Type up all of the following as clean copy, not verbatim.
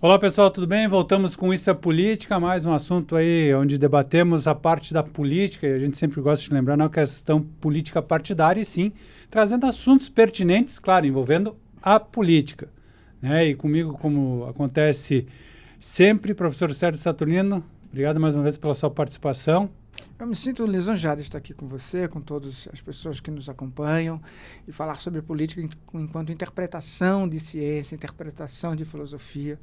Olá pessoal, tudo bem? Voltamos com Isso é Política, mais um assunto aí onde debatemos a parte da política, e a gente sempre gosta de lembrar, não é questão política partidária, e sim trazendo assuntos pertinentes, claro, envolvendo a política. Né? E comigo, como acontece sempre, professor Sérgio Saturnino, obrigado mais uma vez pela sua participação. Eu me sinto lisonjeado de estar aqui com você, com todas as pessoas que nos acompanham e falar sobre política enquanto interpretação de ciência, interpretação de filosofia.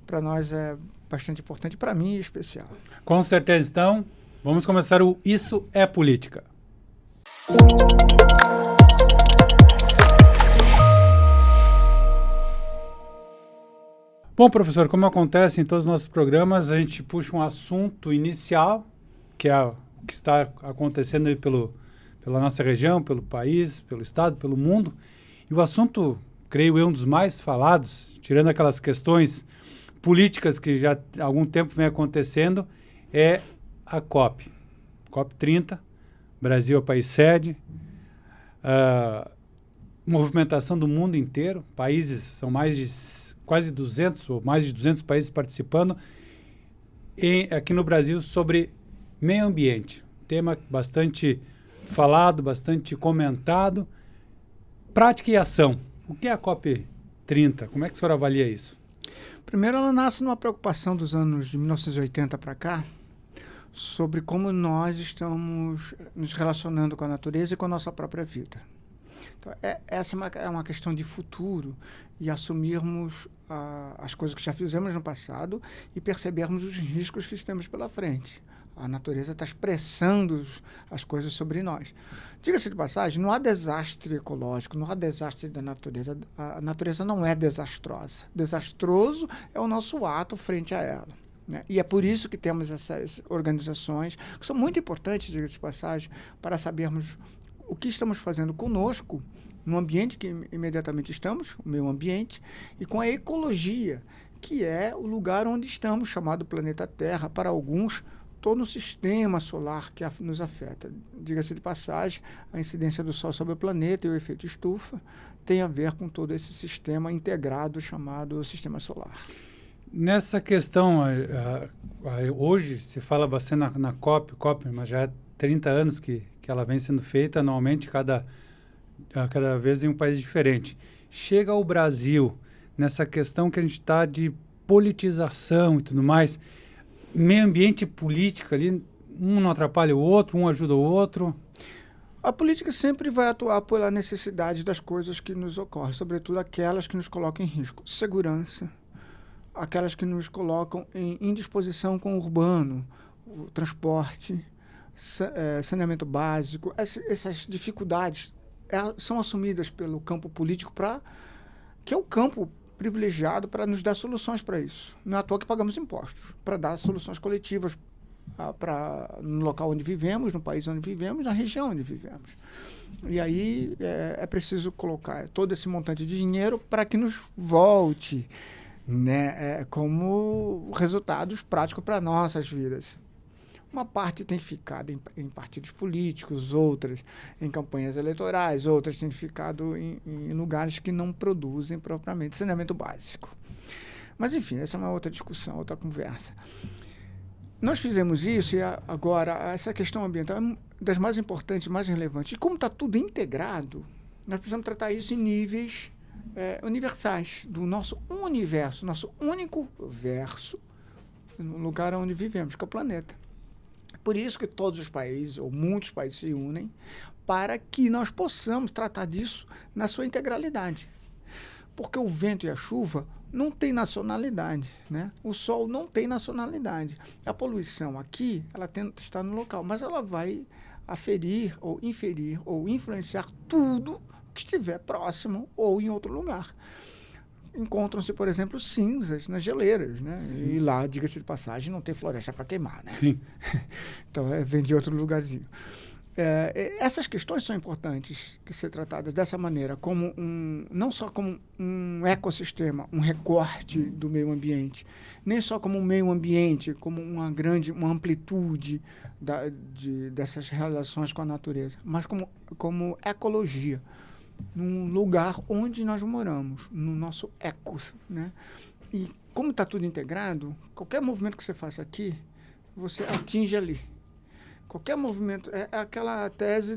Para nós é bastante importante, para mim em especial. Com certeza, então, vamos começar o Isso é Política. Bom, professor, como acontece em todos os nossos programas, a gente puxa um assunto inicial, que é o que está acontecendo aí pela nossa região, pelo país, pelo estado, pelo mundo. E o assunto, creio eu, um dos mais falados, tirando aquelas questões políticas que já há algum tempo vem acontecendo, é a COP. COP 30, Brasil é o país sede, movimentação do mundo inteiro, países, são mais de quase 200 ou mais de 200 países participando, aqui no Brasil sobre meio ambiente, tema bastante falado, bastante comentado. Prática e ação. O que é a COP 30? Como é que o senhor avalia isso? Primeiro, ela nasce numa preocupação dos anos de 1980 para cá, sobre como nós estamos nos relacionando com a natureza e com a nossa própria vida. Então, essa é uma questão de futuro e assumirmos as coisas que já fizemos no passado e percebermos os riscos que temos pela frente. A natureza está expressando as coisas sobre nós. Diga-se de passagem, não há desastre ecológico, não há desastre da natureza. A natureza não é desastrosa. Desastroso é o nosso ato frente a ela. Né? E é por isso que temos essas organizações, que são muito importantes, diga-se de passagem, para sabermos o que estamos fazendo conosco, no ambiente que imediatamente estamos, o meio ambiente, e com a ecologia, que é o lugar onde estamos, chamado planeta Terra, para alguns, todo o sistema solar que nos afeta. Diga-se de passagem, a incidência do Sol sobre o planeta e o efeito estufa tem a ver com todo esse sistema integrado chamado sistema solar. Nessa questão, hoje se fala bastante na COP, mas já há 30 anos que ela vem sendo feita anualmente, cada vez em um país diferente. Chega ao Brasil, nessa questão que a gente está de politização e tudo mais, meio ambiente e política ali, um não atrapalha o outro, um ajuda o outro? A política sempre vai atuar pela necessidade das coisas que nos ocorrem, sobretudo aquelas que nos colocam em risco. Segurança, aquelas que nos colocam em indisposição com o urbano, o transporte, saneamento básico. Essas dificuldades são assumidas pelo campo político, que é o campo privilegiado para nos dar soluções para isso. Não é à toa que pagamos impostos, para dar soluções coletivas no local onde vivemos, no país onde vivemos, na região onde vivemos. E aí é preciso colocar todo esse montante de dinheiro para que nos volte, né, como resultados práticos para nossas vidas. Uma parte tem ficado em partidos políticos, outras em campanhas eleitorais, outras têm ficado em lugares que não produzem propriamente saneamento básico. Mas, enfim, essa é uma outra discussão, outra conversa. Nós fizemos isso e agora essa questão ambiental é das mais importantes, mais relevantes. E como está tudo integrado, nós precisamos tratar isso em níveis universais, do nosso universo, nosso único verso, no lugar onde vivemos, que é o planeta. Por isso que todos os países, ou muitos países, se unem para que nós possamos tratar disso na sua integralidade. Porque o vento e a chuva não têm nacionalidade, né? O sol não tem nacionalidade. A poluição aqui, ela está no local, mas ela vai aferir ou inferir ou influenciar tudo que estiver próximo ou em outro lugar. Encontram-se, por exemplo, cinzas nas geleiras, né? Sim. E lá, diga-se de passagem, não tem floresta para queimar, né? Sim. Então, vem de outro lugarzinho. Essas questões são importantes de ser tratadas dessa maneira, como não só como um ecossistema, um recorte do meio ambiente, nem só como um meio ambiente, como uma amplitude dessas relações com a natureza, mas como ecologia, num lugar onde nós moramos, no nosso ecos, né? E como está tudo integrado, qualquer movimento que você faça aqui, você atinge ali. Qualquer movimento, é aquela tese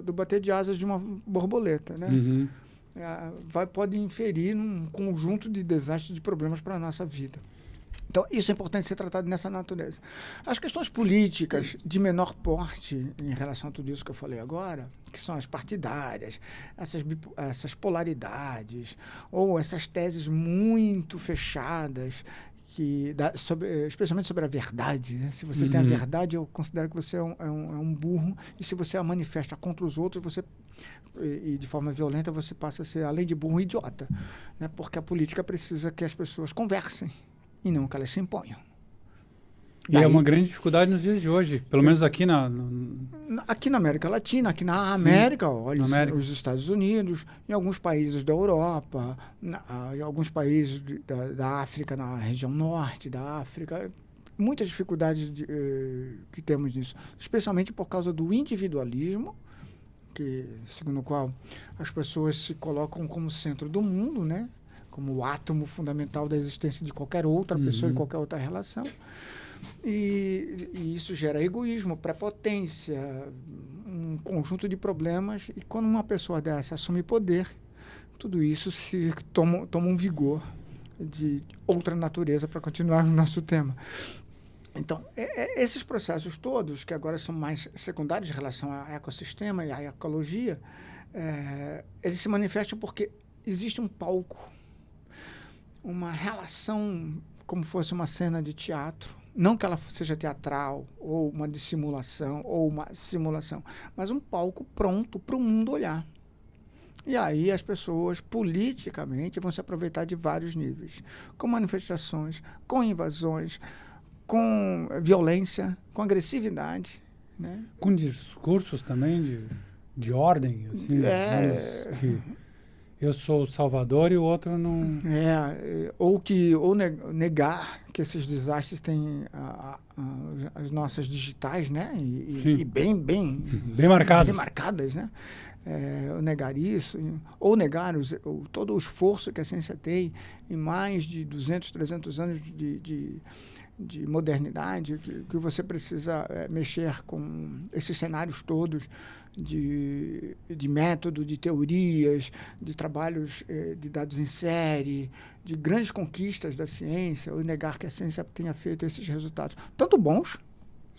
do bater de asas de uma borboleta, né? Uhum. Pode inferir num conjunto de desastres, de problemas para a nossa vida. Então, isso é importante ser tratado nessa natureza. As questões políticas de menor porte em relação a tudo isso que eu falei agora, que são as partidárias, essas polaridades, ou essas teses muito fechadas, especialmente sobre a verdade. Né? Se você tem a verdade, eu considero que você é um burro, e se você a manifesta contra os outros, e de forma violenta, você passa a ser, além de burro, idiota. Né? Porque a política precisa que as pessoas conversem, e não que elas se imponham. E é uma grande dificuldade nos dias de hoje, pelo menos aqui aqui na América Latina, aqui na América, olha, os Estados Unidos, em alguns países da Europa, em alguns países da África, na região norte da África, muitas dificuldades que temos nisso, especialmente por causa do individualismo, segundo o qual as pessoas se colocam como centro do mundo, né? Como o átomo fundamental da existência de qualquer outra pessoa, de qualquer outra relação. E isso gera egoísmo, prepotência, um conjunto de problemas. E quando uma pessoa dessa assume poder, tudo isso se toma um vigor de outra natureza, para continuar no nosso tema. Então, esses processos todos, que agora são mais secundários em relação ao ecossistema e à ecologia, eles se manifestam porque existe um palco, uma relação como fosse uma cena de teatro. Não que ela seja teatral, ou uma dissimulação, ou uma simulação, mas um palco pronto para o mundo olhar. E aí as pessoas, politicamente, vão se aproveitar de vários níveis. Com manifestações, com invasões, com violência, com agressividade. Né? Com discursos também de ordem, assim, eu sou o salvador e o outro não... Ou negar que esses desastres têm as nossas digitais, né? E bem marcadas, né? Ou negar isso, ou negar todo o esforço que a ciência tem em mais de 200, 300 anos de modernidade, que você precisa mexer com esses cenários todos de método, de teorias, de trabalhos de dados em série, de grandes conquistas da ciência, ou negar que a ciência tenha feito esses resultados, tanto bons,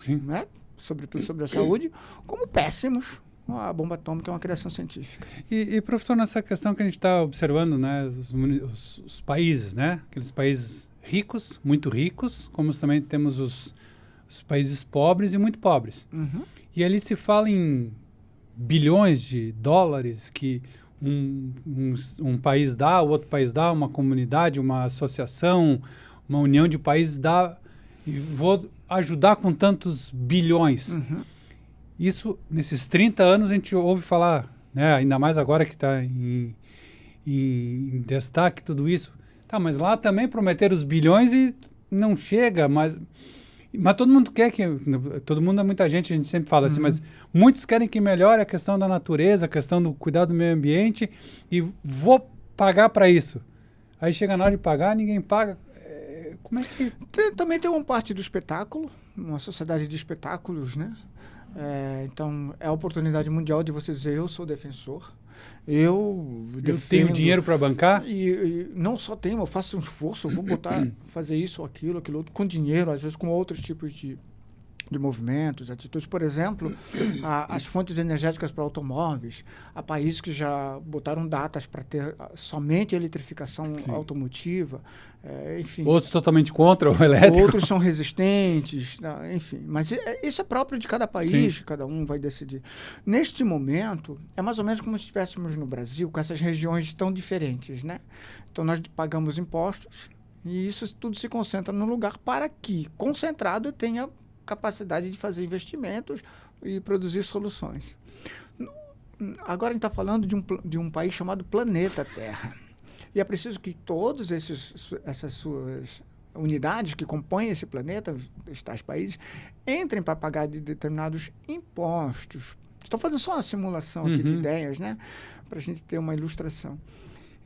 né? Sobretudo sobre a saúde, como péssimos. A bomba atômica é uma criação científica. E professor, nessa questão que a gente está observando, né, os países, né, aqueles países ricos, muito ricos, como também temos os países pobres e muito pobres. E ali se fala em bilhões de dólares que um país dá, o outro país dá, uma comunidade, uma associação, uma união de países dá, e vou ajudar com tantos bilhões. Isso, nesses 30 anos, a gente ouve falar, né, ainda mais agora que está em destaque tudo isso. Tá, mas lá também prometeram os bilhões e não chega, mas todo mundo quer que... Todo mundo é muita gente, a gente sempre fala assim, mas muitos querem que melhore a questão da natureza, a questão do cuidado do meio ambiente, e vou pagar para isso. Aí chega na hora de pagar, ninguém paga. Como é que... Também tem uma parte do espetáculo, uma sociedade de espetáculos, né? Então, é a oportunidade mundial de você dizer, eu sou defensor, eu tenho dinheiro para bancar? E não só tenho, eu faço um esforço, eu vou fazer isso, aquilo outro, com dinheiro, às vezes com outros tipos de movimentos, atitudes. Por exemplo, as fontes energéticas para automóveis. Há países que já botaram datas para ter somente eletrificação automotiva. Enfim. Outros totalmente contra o elétrico. Outros são resistentes, enfim. Mas isso é próprio de cada país, cada um vai decidir. Neste momento, é mais ou menos como se estivéssemos no Brasil, com essas regiões tão diferentes, né? Então, nós pagamos impostos e isso tudo se concentra num lugar para que, concentrado, tenha capacidade de fazer investimentos e produzir soluções. Agora a gente está falando de um país chamado Planeta Terra. E é preciso que todas essas suas unidades que compõem esse planeta, os tais países, entrem para pagar de determinados impostos. Estou fazendo só uma simulação aqui de ideias, né? Para a gente ter uma ilustração.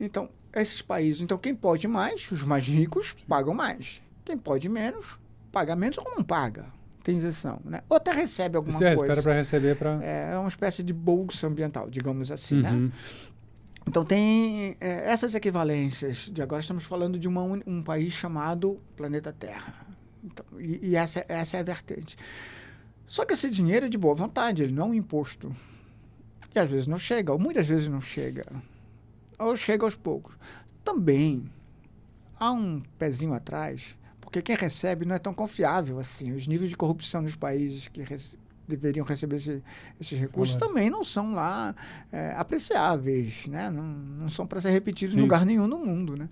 Então, esses países, então quem pode mais, os mais ricos, pagam mais. Quem pode menos, paga menos ou não paga. Tem isenção, né? Ou até recebe alguma coisa. Espera para receber para... É uma espécie de bolsa ambiental, digamos assim, né? Então tem essas equivalências. De agora estamos falando de um país chamado Planeta Terra. Então, e essa é a vertente. Só que esse dinheiro é de boa vontade, ele não é um imposto. E às vezes não chega, ou muitas vezes não chega. Ou chega aos poucos. Também há um pezinho atrás, porque quem recebe não é tão confiável assim. Os níveis de corrupção nos países que deveriam receber esses recursos também não são lá apreciáveis, né? Não são para ser repetidos em lugar nenhum no mundo, né?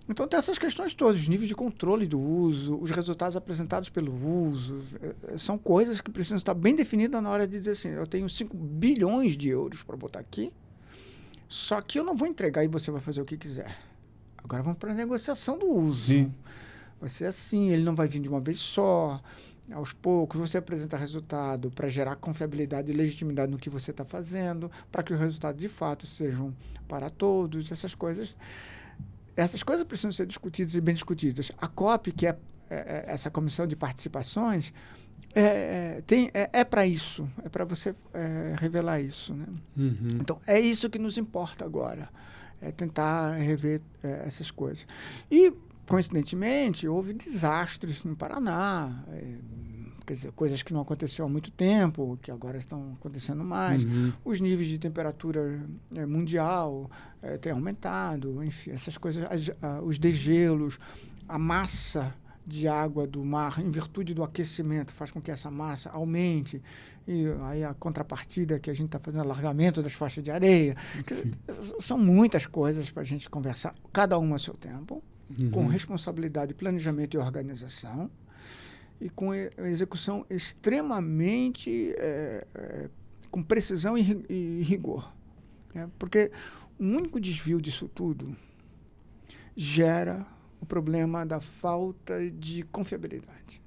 Então tem essas questões todas, os níveis de controle do uso, os resultados apresentados pelo uso, são coisas que precisam estar bem definidas na hora de dizer assim, eu tenho 5 bilhões de euros para botar aqui, só que eu não vou entregar e você vai fazer o que quiser. Agora vamos para a negociação do uso. Sim. Vai ser assim, ele não vai vir de uma vez só, aos poucos você apresenta resultado para gerar confiabilidade e legitimidade no que você está fazendo, para que os resultados de fato sejam para todos, essas coisas precisam ser discutidas e bem discutidas. A COP, que é essa comissão de participações, para isso, é para você revelar isso, né? Então, é isso que nos importa agora, é tentar rever essas coisas. E, coincidentemente, houve desastres no Paraná, quer dizer, coisas que não aconteciam há muito tempo, que agora estão acontecendo mais. Os níveis de temperatura mundial têm aumentado, enfim, essas coisas, os degelos, a massa de água do mar, em virtude do aquecimento, faz com que essa massa aumente. E aí a contrapartida que a gente está fazendo, alargamento das faixas de areia. Quer dizer, são muitas coisas para a gente conversar, cada uma a seu tempo, com responsabilidade, planejamento e organização, e com execução extremamente com precisão e rigor. Né? Porque um único desvio disso tudo gera o problema da falta de confiabilidade.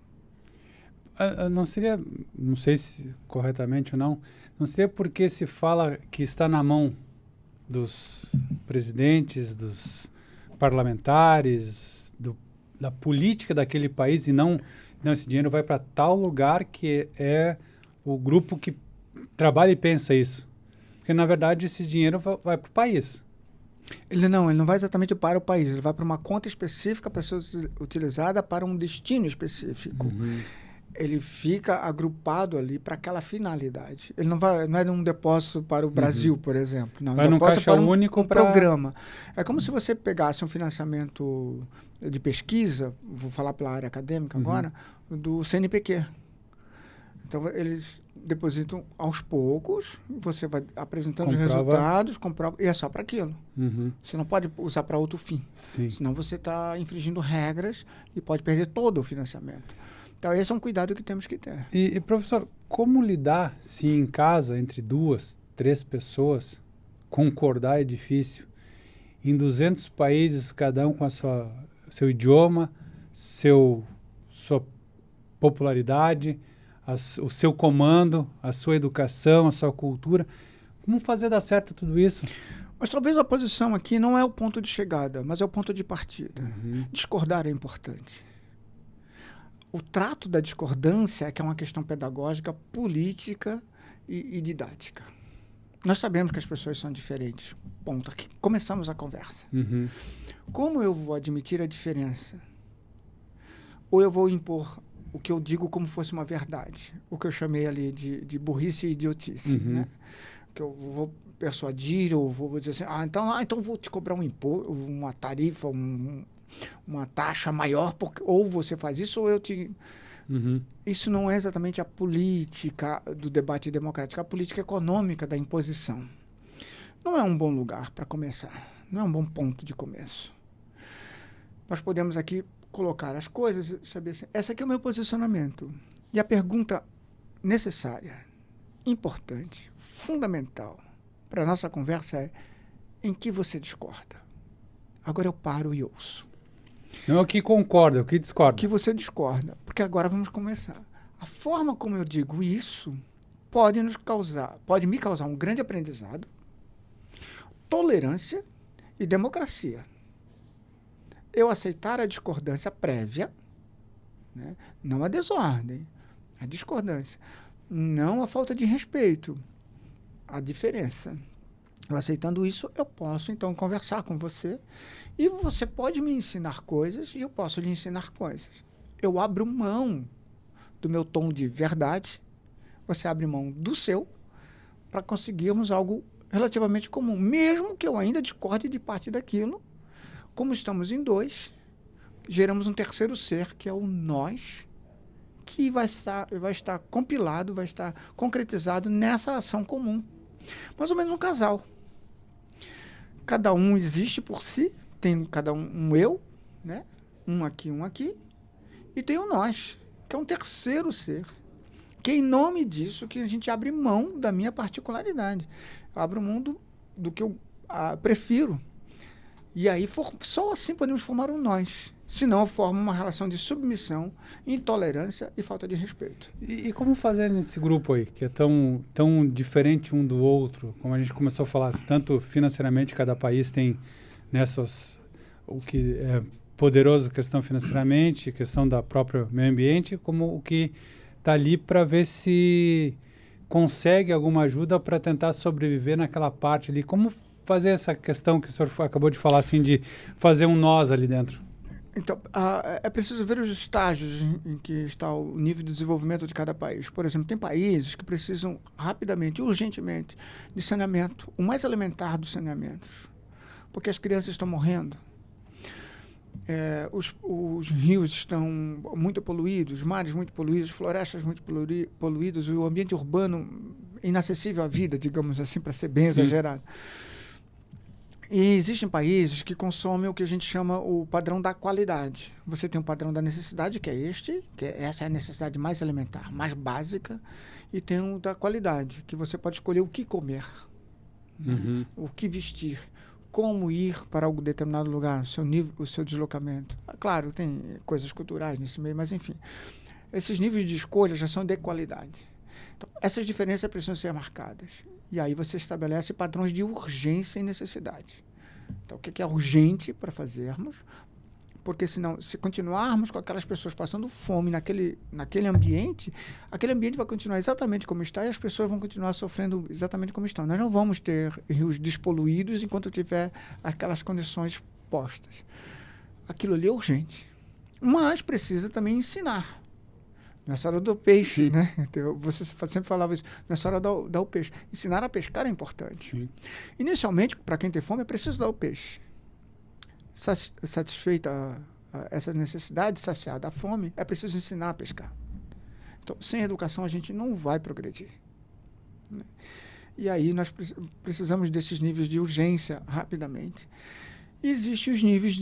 Não seria, não sei se corretamente ou não seria porque se fala que está na mão dos presidentes, dos parlamentares, da política daquele país e não esse dinheiro vai para tal lugar que é o grupo que trabalha e pensa isso. Porque, na verdade, esse dinheiro vai para o país. Ele não vai exatamente para o país, ele vai para uma conta específica para ser utilizada para um destino específico. Ele fica agrupado ali para aquela finalidade. Ele não é um depósito para o Brasil, por exemplo. Não, vai num caixa para único para programa. É como se você pegasse um financiamento de pesquisa, vou falar pela área acadêmica agora, do CNPq. Então, eles depositam aos poucos, você vai apresentando os resultados, comprova, e é só para aquilo. Você não pode usar para outro fim. Senão você está infringindo regras e pode perder todo o financiamento. Então, esse é um cuidado que temos que ter. E professor, como lidar se em casa, entre 2, 3 pessoas, concordar é difícil? Em 200 países, cada um com seu idioma, sua popularidade, o seu comando, a sua educação, a sua cultura. Como fazer dar certo tudo isso? Mas talvez a posição aqui não é o ponto de chegada, mas é o ponto de partida. Discordar é importante. O trato da discordância, que é uma questão pedagógica, política e didática. Nós sabemos que as pessoas são diferentes. Ponto. Aqui começamos a conversa. Como eu vou admitir a diferença? Ou eu vou impor o que eu digo como fosse uma verdade? O que eu chamei ali de burrice e idiotice. Né? Que eu vou persuadir ou vou dizer assim, então vou te cobrar uma tarifa, uma taxa maior, ou você faz isso ou eu te... Isso não é exatamente a política do debate democrático, é a política econômica da imposição. Não é um bom lugar para começar, não é um bom ponto de começo. Nós podemos aqui colocar as coisas e saber assim, esse aqui é o meu posicionamento. E a pergunta necessária, importante, fundamental para a nossa conversa é: em que você discorda? Agora eu paro e ouço. Não é o que concorda, é o que discorda. O que você discorda, porque agora vamos começar. A forma como eu digo isso pode me causar um grande aprendizado, tolerância e democracia. Eu aceitar a discordância prévia, né? Não a desordem, a discordância. Não a falta de respeito, a diferença. Eu aceitando isso, eu posso, então, conversar com você e você pode me ensinar coisas e eu posso lhe ensinar coisas. Eu abro mão do meu tom de verdade, você abre mão do seu, para conseguirmos algo relativamente comum, mesmo que eu ainda discorde de parte daquilo. Como estamos em dois, geramos um terceiro ser, que é o nós, que vai estar compilado, vai estar concretizado nessa ação comum. Mais ou menos um casal. Cada um existe por si, tem cada um eu, né? Um aqui, e tem o nós, que é um terceiro ser. Que é em nome disso que a gente abre mão da minha particularidade. Eu abro mão do que eu prefiro. E aí só assim podemos formar um nós. Senão eu formo uma relação de submissão, intolerância e falta de respeito. E como fazer nesse grupo aí, que é tão diferente um do outro, como a gente começou a falar, tanto financeiramente, cada país tem nessas, o que é poderoso questão financeiramente, questão da própria meio ambiente, como o que está ali para ver se consegue alguma ajuda para tentar sobreviver naquela parte ali. Como fazer essa questão que o senhor acabou de falar, assim, de fazer um nós ali dentro? Então, é preciso ver os estágios em que está o nível de desenvolvimento de cada país. Por exemplo, tem países que precisam rapidamente, urgentemente, de saneamento, o mais elementar dos saneamentos, porque as crianças estão morrendo. Os rios estão muito poluídos, mares muito poluídos, florestas muito poluídas, o ambiente urbano inacessível à vida, digamos assim, para ser bem exagerado. E existem países que consomem o que a gente chama o padrão da qualidade. Você tem um padrão da necessidade, que é essa é a necessidade mais elementar, mais básica, e tem um da qualidade, que você pode escolher o que comer, né? O que vestir, como ir para algum determinado lugar, o seu deslocamento. Claro, tem coisas culturais nesse meio, mas enfim. Esses níveis de escolha já são de qualidade. Então, essas diferenças precisam ser marcadas. E aí você estabelece padrões de urgência e necessidade. Então, o que é urgente para fazermos? Porque senão, se continuarmos com aquelas pessoas passando fome naquele ambiente, aquele ambiente vai continuar exatamente como está e as pessoas vão continuar sofrendo exatamente como estão. Nós não vamos ter rios despoluídos enquanto tiver aquelas condições postas. Aquilo ali é urgente. Mas precisa também ensinar. Não é só hora do peixe, né? Você sempre falava isso. Não é só hora dar o peixe. Ensinar a pescar é importante. Sim. Inicialmente, para quem tem fome, é preciso dar o peixe. Satisfeita essa necessidade, saciada a fome, é preciso ensinar a pescar. Então, sem educação, a gente não vai progredir, né? E aí nós precisamos desses níveis de urgência rapidamente. E existem os níveis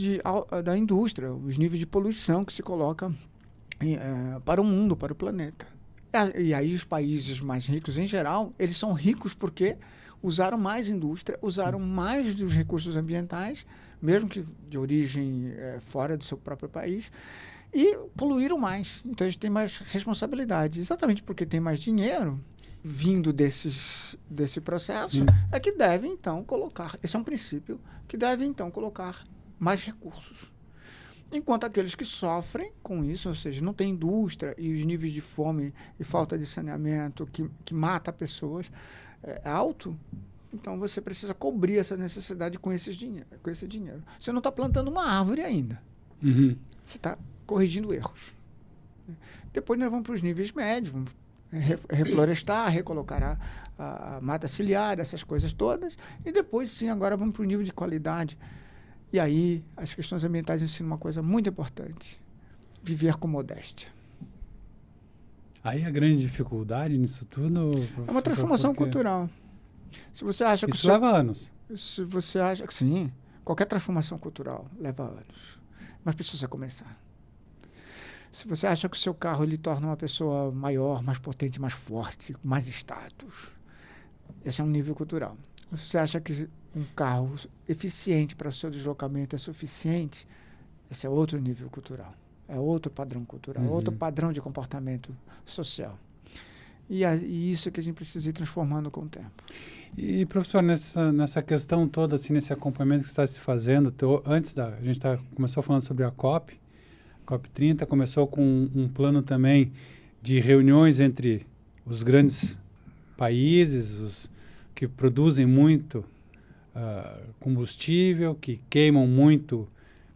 da indústria, os níveis de poluição que se coloca para o mundo, para o planeta. E aí os países mais ricos, em geral, eles são ricos porque usaram mais indústria, usaram mais dos recursos ambientais, mesmo que de origem fora do seu próprio país, e poluíram mais. Então, eles têm mais responsabilidade. Exatamente porque tem mais dinheiro vindo desse processo, é que devem, então, colocar... Esse é um princípio que devem, então, colocar mais recursos. Enquanto aqueles que sofrem com isso, ou seja, não tem indústria e os níveis de fome e falta de saneamento que mata pessoas é alto, então você precisa cobrir essa necessidade com esse dinheiro. Você não está plantando uma árvore ainda. Você está corrigindo erros. Depois nós vamos para os níveis médios, vamos reflorestar, recolocar a mata ciliar, essas coisas todas, e depois sim, agora vamos para o nível de qualidade. E aí, as questões ambientais ensinam uma coisa muito importante: viver com modéstia. Aí a grande dificuldade nisso tudo... É uma transformação cultural. Se você acha que isso leva anos. Se você acha que sim, qualquer transformação cultural leva anos. Mas precisa começar. Se você acha que o seu carro lhe torna uma pessoa maior, mais potente, mais forte, com mais status, esse é um nível cultural. Se você acha que um carro eficiente para o seu deslocamento é suficiente, esse é outro nível cultural. É outro padrão cultural, outro padrão de comportamento social. E isso é que a gente precisa ir transformando com o tempo. E, professor, nessa questão toda, assim, nesse acompanhamento que você está se fazendo, a gente começou falando sobre a COP30, começou com um plano também de reuniões entre os grandes países, os que produzem muito combustível, que queimam muito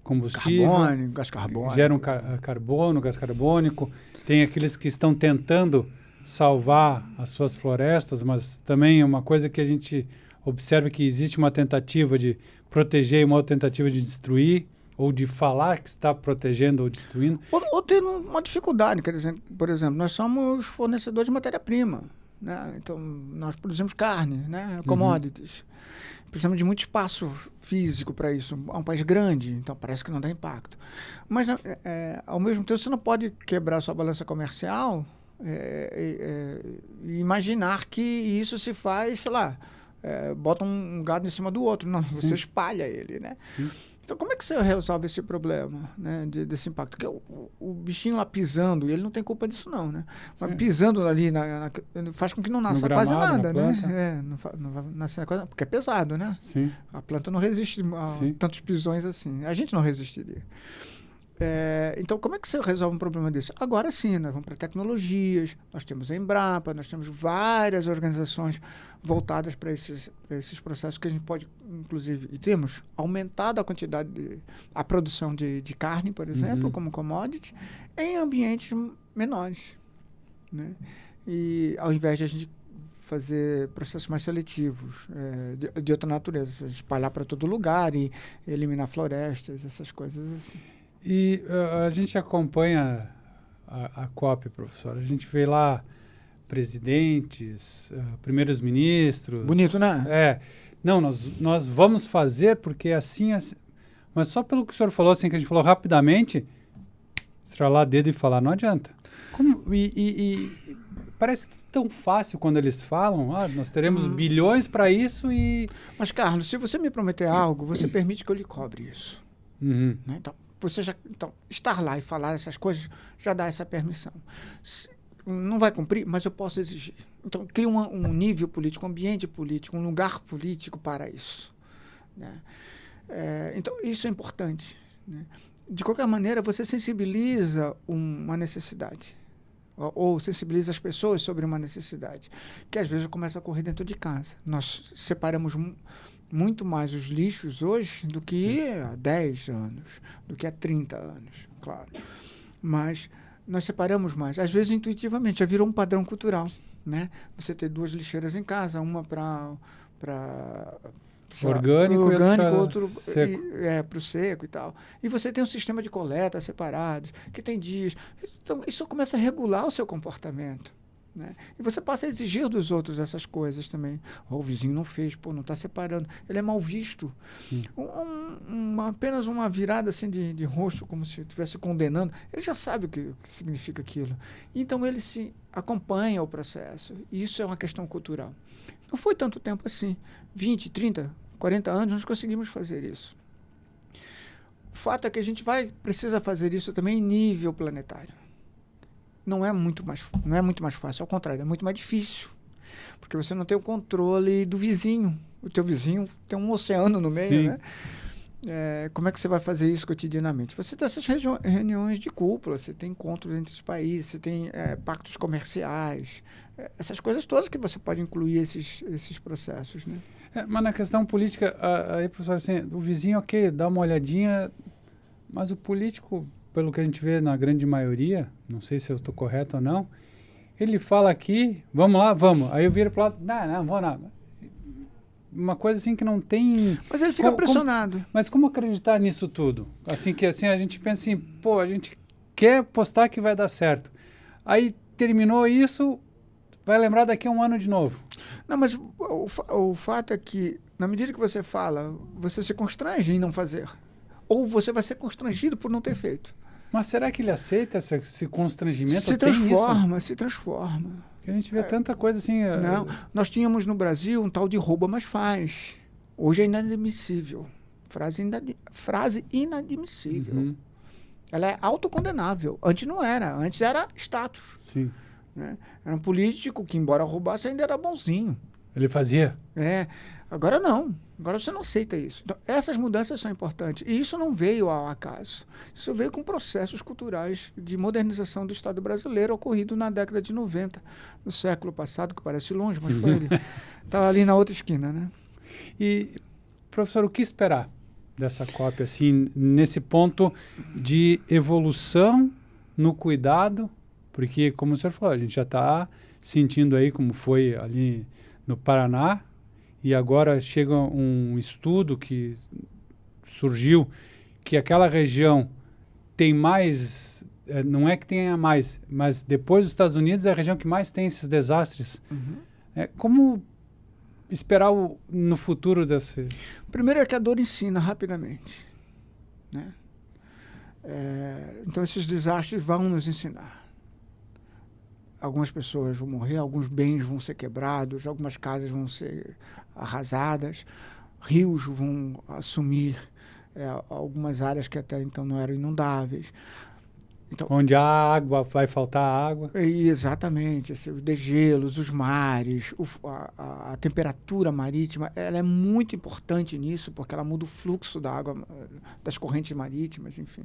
combustível. Gás carbônico. Geram carbono, gás carbônico. Tem aqueles que estão tentando salvar as suas florestas, mas também é uma coisa que a gente observa que existe uma tentativa de proteger e uma outra tentativa de destruir, ou de falar que está protegendo ou destruindo. Ou tendo uma dificuldade, quer dizer, por exemplo, nós somos fornecedores de matéria-prima, né? Então, nós produzimos carne, né? Commodities. Precisamos de muito espaço físico para isso. É um país grande, então parece que não dá impacto. Mas, ao mesmo tempo, você não pode quebrar a sua balança comercial e imaginar que isso se faz, sei lá, bota um gado em cima do outro. Não, Sim. você espalha ele, né? Sim. Então, como é que você resolve esse problema, né, desse impacto? Porque o bichinho lá pisando, ele não tem culpa disso não, né? Mas pisando ali, faz com que não nasça quase nada, né? Não vai nascer quase, porque é pesado, né? Sim. A planta não resiste a tantos pisões assim. A gente não resistiria. Então, como é que você resolve um problema desse? Agora sim, nós vamos para tecnologias, nós temos a Embrapa, nós temos várias organizações voltadas para esses processos que a gente pode, inclusive, e temos aumentado a quantidade, a produção de carne, por exemplo, como commodity, em ambientes menores, né? E ao invés de a gente fazer processos mais seletivos, de outra natureza, espalhar para todo lugar e eliminar florestas, essas coisas assim. E a gente acompanha a COP, professor. A gente vê lá presidentes, primeiros ministros. Bonito, né? Não, nós vamos fazer porque assim... Mas só pelo que o senhor falou, assim, que a gente falou rapidamente, estralar dedo e falar, não adianta. E parece tão fácil quando eles falam, nós teremos bilhões para isso e... Mas, Carlos, se você me prometer algo, você permite que eu lhe cobre isso. Né? Então, estar lá e falar essas coisas já dá essa permissão. Não vai cumprir, mas eu posso exigir. Então, cria um nível político, um ambiente político, um lugar político para isso. Né? Então, isso é importante. Né? De qualquer maneira, você sensibiliza uma necessidade. Ou sensibiliza as pessoas sobre uma necessidade, que às vezes começa a ocorrer dentro de casa. Nós separamos muito mais os lixos hoje do que há 10 anos, do que há 30 anos, claro. Mas nós separamos mais, às vezes intuitivamente, já virou um padrão cultural, né? Você ter 2 lixeiras em casa, uma para orgânico e outro seco. Para o seco e tal. E você tem um sistema de coleta separados, que tem dias. Então, isso começa a regular o seu comportamento. Né? E você passa a exigir dos outros essas coisas também. O vizinho não fez, não está separando. Ele é mal visto. Apenas uma virada assim de rosto, como se estivesse condenando. Ele já sabe o que significa aquilo. Então ele se acompanha o processo. E isso é uma questão cultural. Não foi tanto tempo assim. 20, 30, 40 anos nós conseguimos fazer isso. O fato é que a gente precisa fazer isso também em nível planetário. Não é muito mais fácil, ao contrário, é muito mais difícil. Porque você não tem o controle do vizinho. O teu vizinho tem um oceano no meio, né? Como é que você vai fazer isso cotidianamente? Você tem essas reuniões de cúpula, você tem encontros entre os países, você tem pactos comerciais, essas coisas todas que você pode incluir esses processos, né? Mas na questão política, aí, professor, assim, o vizinho, ok, dá uma olhadinha, mas o político, pelo que a gente vê na grande maioria, não sei se eu estou correto ou não, ele fala aqui, vamos lá, vamos. Aí eu viro para o lado, não vou nada. Uma coisa assim que não tem... Mas ele fica pressionado. Mas como acreditar nisso tudo? Assim que assim, a gente pensa assim, a gente quer postar que vai dar certo. Aí terminou isso, vai lembrar daqui a um ano de novo. Não, mas o fato é que, na medida que você fala, você se constrange em não fazer. Ou você vai ser constrangido por não ter feito. Mas será que ele aceita esse constrangimento? Se transforma. Porque a gente vê tanta coisa assim... Não, nós tínhamos no Brasil um tal de rouba, mas faz. Hoje é inadmissível. Frase inadmissível. Ela é autocondenável. Antes não era. Antes era status. Sim. né? Era um político que, embora roubasse, ainda era bonzinho. Ele fazia? Agora não. Agora você não aceita isso. Então, essas mudanças são importantes. E isso não veio ao acaso. Isso veio com processos culturais de modernização do Estado brasileiro ocorrido na década de 90, do século passado, que parece longe, mas foi ele. Estava ali na outra esquina, né? E, professor, o que esperar dessa COP, assim, nesse ponto de evolução no cuidado? Porque, como o senhor falou, a gente já está sentindo aí como foi ali no Paraná, e agora chega um estudo que surgiu que aquela região tem mais, não é que tenha mais, mas depois dos Estados Unidos é a região que mais tem esses desastres. Como esperar no futuro desse... Primeiro é que a dor ensina rapidamente, né? Então esses desastres vão nos ensinar. Algumas pessoas vão morrer, alguns bens vão ser quebrados, algumas casas vão ser arrasadas, rios vão assumir algumas áreas que até então não eram inundáveis. Então, onde há água, vai faltar água. Exatamente. Os degelos, os mares, a temperatura marítima, ela é muito importante nisso, porque ela muda o fluxo da água, das correntes marítimas, enfim.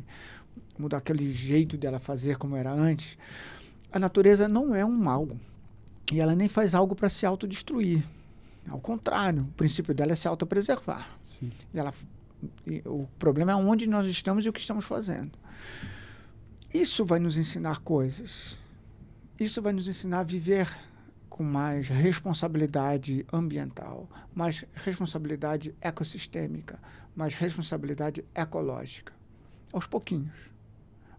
Muda aquele jeito dela fazer como era antes. A natureza não é um mal. E ela nem faz algo para se autodestruir. Ao contrário, o princípio dela é se autopreservar. Sim. O problema é onde nós estamos e o que estamos fazendo. Isso vai nos ensinar coisas. Isso vai nos ensinar a viver com mais responsabilidade ambiental, mais responsabilidade ecossistêmica, mais responsabilidade ecológica. Aos pouquinhos.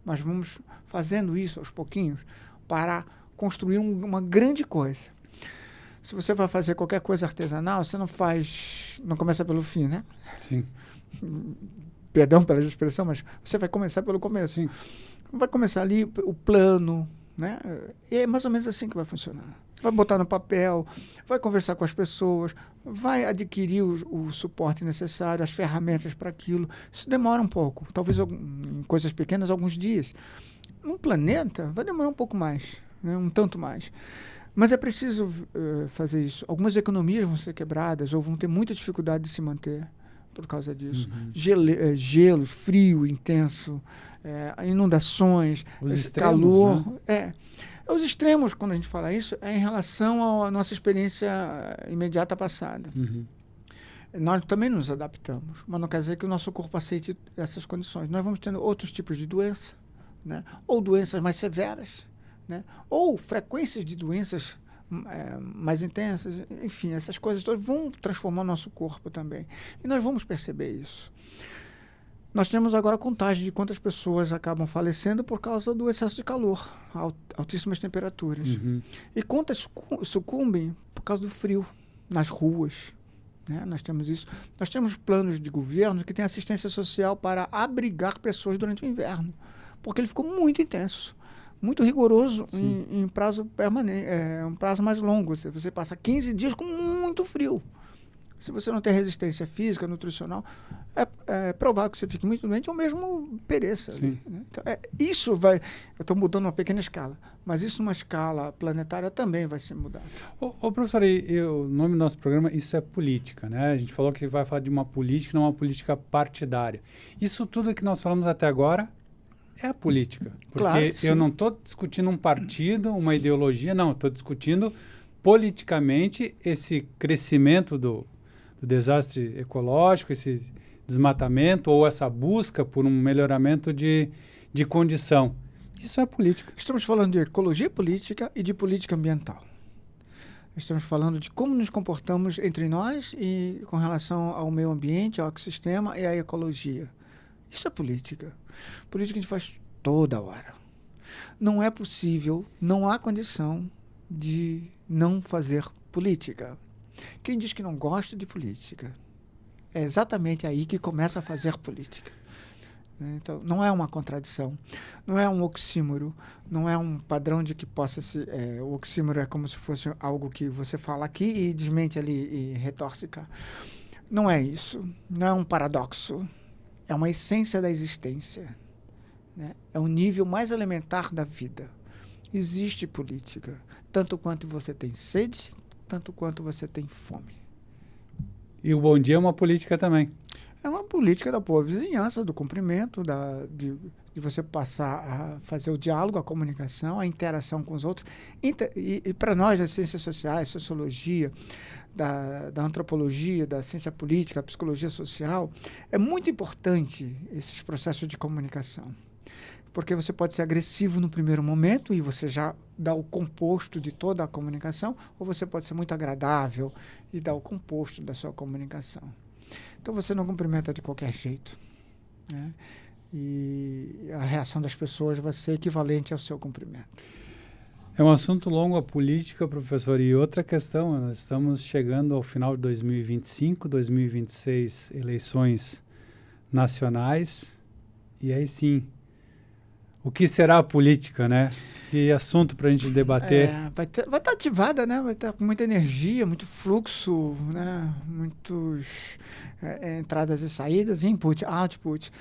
Mas vamos fazendo isso aos pouquinhos para construir uma grande coisa. Se você vai fazer qualquer coisa artesanal, você não começa pelo fim, né? Sim. Perdão pela expressão, mas você vai começar pelo começo. Sim. Vai começar ali o plano, né? E é mais ou menos assim que vai funcionar. Vai botar no papel, vai conversar com as pessoas, vai adquirir o suporte necessário, as ferramentas para aquilo. Isso demora um pouco, talvez em coisas pequenas, alguns dias. Num planeta, vai demorar um pouco mais, né? Um tanto mais. Mas é preciso fazer isso. Algumas economias vão ser quebradas ou vão ter muita dificuldade de se manter por causa disso. Gelo, frio intenso, inundações, os extremos, calor. Né? Os extremos, quando a gente fala isso, é em relação à nossa experiência imediata passada. Nós também nos adaptamos, mas não quer dizer que o nosso corpo aceite essas condições. Nós vamos tendo outros tipos de doença, né? Ou doenças mais severas, né? Ou frequências de doenças mais intensas. Enfim, essas coisas todas vão transformar o nosso corpo também. E nós vamos perceber isso. Nós temos agora contagem de quantas pessoas acabam falecendo por causa do excesso de calor, altíssimas temperaturas. E quantas sucumbem por causa do frio nas ruas. Né? Nós temos isso. Nós temos planos de governo que têm assistência social para abrigar pessoas durante o inverno, porque ele ficou muito intenso, muito rigoroso em prazo permanente, um prazo mais longo. Você passa 15 dias com muito frio. Se você não tem resistência física, nutricional, é provável que você fique muito doente ou mesmo pereça. Sim. Né? Então, isso vai... Eu estou mudando uma pequena escala, mas isso numa escala planetária também vai ser mudado. Professor, o nome do nosso programa, isso é política, né? A gente falou que vai falar de uma política, não uma política partidária. Isso tudo que nós falamos até agora é a política. Porque claro, eu não estou discutindo um partido, uma ideologia, não. Estou discutindo politicamente esse crescimento do desastre ecológico, esse desmatamento ou essa busca por um melhoramento de condição. Isso é política. Estamos falando de ecologia política e de política ambiental. Estamos falando de como nos comportamos entre nós e com relação ao meio ambiente, ao ecossistema e à ecologia. Isso é política. Política a gente faz toda hora. Não é possível, não há condição de não fazer política. Quem diz que não gosta de política, é exatamente aí que começa a fazer política. Então, não é uma contradição, não é um oxímoro, não é um padrão de que possa se... o oxímoro é como se fosse algo que você fala aqui e desmente ali e retorce cá. Não é isso, não é um paradoxo, é uma essência da existência, né? É um nível mais elementar da vida. Existe política, tanto quanto você tem sede, tanto quanto você tem fome. E o Bom Dia é uma política também. É uma política da boa vizinhança, do cumprimento, de você passar a fazer o diálogo, a comunicação, a interação com os outros. E para nós, das ciências sociais, sociologia, da antropologia, da ciência política, da psicologia social, é muito importante esses processos de comunicação. Porque você pode ser agressivo no primeiro momento e você já dá o composto de toda a comunicação, ou você pode ser muito agradável e dar o composto da sua comunicação. Então você não cumprimenta de qualquer jeito, né? E a reação das pessoas vai ser equivalente ao seu cumprimento. É um assunto longo a política, professor. E outra questão, nós estamos chegando ao final de 2025, 2026, eleições nacionais. E aí sim, o que será a política, né? Que assunto para a gente debater. Vai estar ativada, né? Vai estar com muita energia, muito fluxo, né? Muitos entradas e saídas, input, output.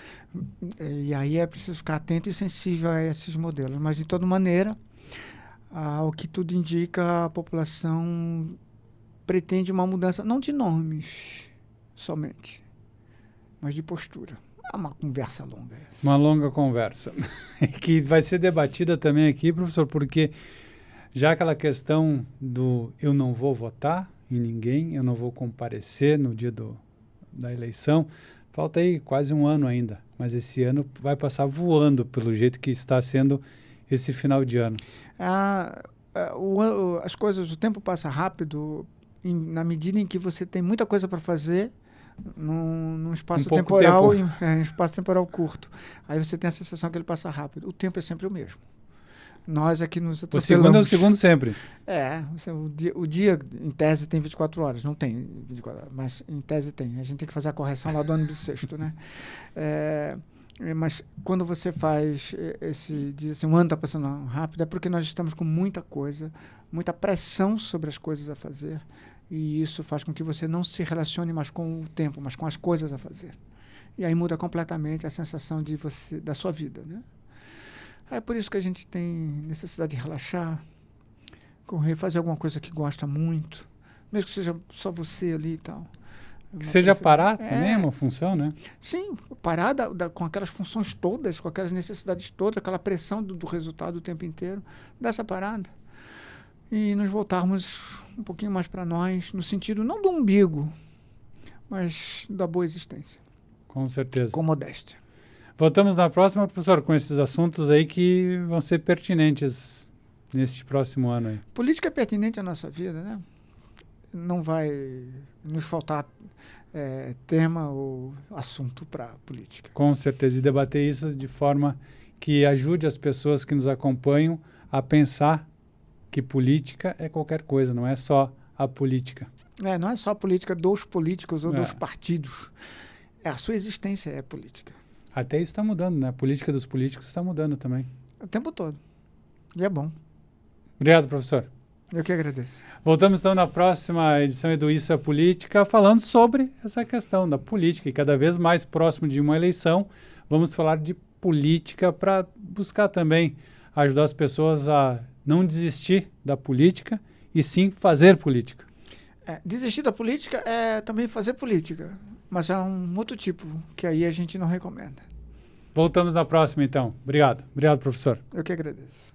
E aí é preciso ficar atento e sensível a esses modelos. Mas, de toda maneira, o que tudo indica, a população pretende uma mudança, não de nomes somente, mas de postura. É uma conversa longa essa. Uma longa conversa, que vai ser debatida também aqui, professor, porque já aquela questão do eu não vou votar em ninguém, eu não vou comparecer no dia da eleição, falta aí quase um ano ainda, mas esse ano vai passar voando pelo jeito que está sendo esse final de ano. As coisas, o tempo passa rápido na medida em que você tem muita coisa para fazer num espaço temporal, um espaço temporal curto. Aí você tem a sensação que ele passa rápido. O tempo é sempre o mesmo. Nós aqui nos atropelamos. O segundo é o segundo sempre. O dia, em tese, tem 24 horas. Não tem 24 horas, mas em tese tem. A gente tem que fazer a correção lá do ano bissexto, né? Mas quando você faz diz assim, um ano está passando rápido, é porque nós estamos com muita coisa, muita pressão sobre as coisas a fazer. E isso faz com que você não se relacione mais com o tempo, mas com as coisas a fazer. E aí muda completamente a sensação da sua vida, né? É por isso que a gente tem necessidade de relaxar, correr, fazer alguma coisa que gosta muito, mesmo que seja só você ali e tal. Que seja parar também é uma função, né? Sim, parar com aquelas funções todas, com aquelas necessidades todas, aquela pressão do resultado o tempo inteiro, dessa parada. E nos voltarmos um pouquinho mais para nós, no sentido não do umbigo, mas da boa existência. Com certeza. Com modéstia. Voltamos na próxima, professor, com esses assuntos aí que vão ser pertinentes neste próximo ano aí. Política é pertinente à nossa vida, né? Não vai nos faltar tema ou assunto para política. Com certeza. E debater isso de forma que ajude as pessoas que nos acompanham a pensar que política é qualquer coisa, não é só a política. Não é só a política dos políticos ou dos partidos. A sua existência é política. Até isso está mudando, né? A política dos políticos está mudando também. O tempo todo. E é bom. Obrigado, professor. Eu que agradeço. Voltamos então na próxima edição do Isso é Política, falando sobre essa questão da política. E cada vez mais próximo de uma eleição, vamos falar de política para buscar também ajudar as pessoas a não desistir da política e sim fazer política. Desistir da política é também fazer política, mas é um outro tipo, que aí a gente não recomenda. Voltamos na próxima, então. Obrigado. Obrigado, professor. Eu que agradeço.